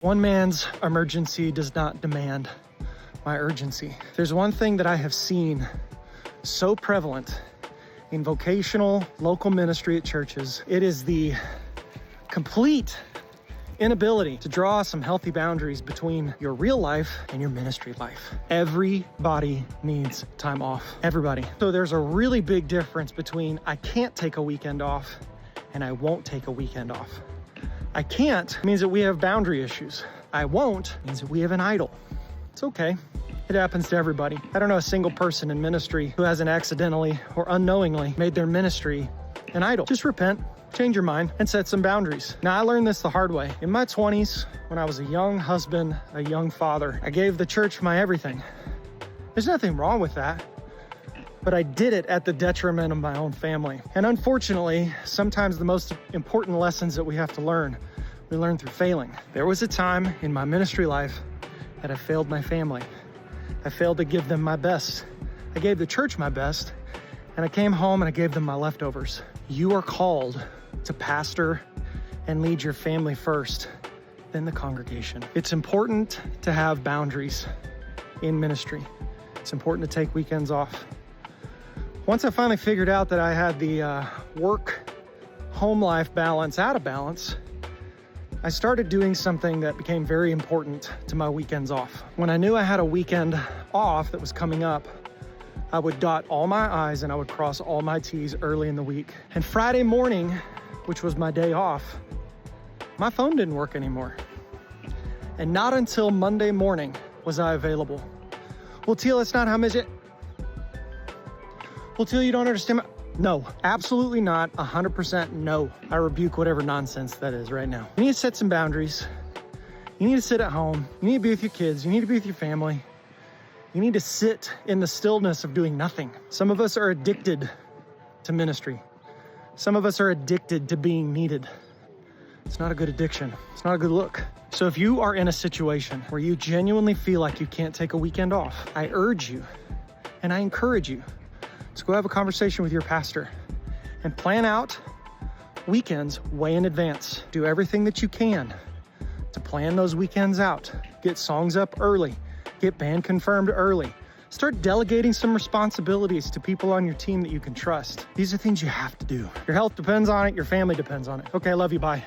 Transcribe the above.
One man's emergency does not demand my urgency. There's one thing that I have seen so prevalent in vocational local ministry at churches. It is the complete inability to draw some healthy boundaries between your real life and your ministry life. Everybody needs time off. Everybody. So there's a really big difference between I can't take a weekend off and I won't take a weekend off. I can't means that we have boundary issues. I won't means that we have an idol. It's okay. It happens to everybody. I don't know a single person in ministry who hasn't accidentally or unknowingly made their ministry an idol. Just repent, change your mind, and set some boundaries. Now, I learned this the hard way. In my 20s, when I was a young husband, a young father, I gave the church my everything. There's nothing wrong with that, but I did it at the detriment of my own family. And unfortunately, sometimes the most important lessons that we have to learn, we learn through failing. There was a time in my ministry life that I failed my family. I failed to give them my best. I gave the church my best, and I came home and I gave them my leftovers. You are called to pastor and lead your family first, then the congregation. It's important to have boundaries in ministry. It's important to take weekends off. Once I finally figured out that I had the work-home life balance out of balance, I started doing something that became very important to my weekends off. When I knew I had a weekend off that was coming up, I would dot all my I's and I would cross all my T's early in the week. And Friday morning, which was my day off, my phone didn't work anymore. And not until Monday morning was I available. Well, Teal, that's not how much Well, Teal, you don't understand. No, absolutely not. 100% no. I rebuke whatever nonsense that is right now. You need to set some boundaries. You need to sit at home. You need to be with your kids. You need to be with your family. You need to sit in the stillness of doing nothing. Some of us are addicted to ministry. Some of us are addicted to being needed. It's not a good addiction. It's not a good look. So if you are in a situation where you genuinely feel like you can't take a weekend off, I urge you and I encourage you to go have a conversation with your pastor and plan out weekends way in advance. Do everything that you can to plan those weekends out. Get songs up early. Get band confirmed early. Start delegating some responsibilities to people on your team that you can trust. These are things you have to do. Your health depends on it. Your family depends on it. Okay, I love you. Bye.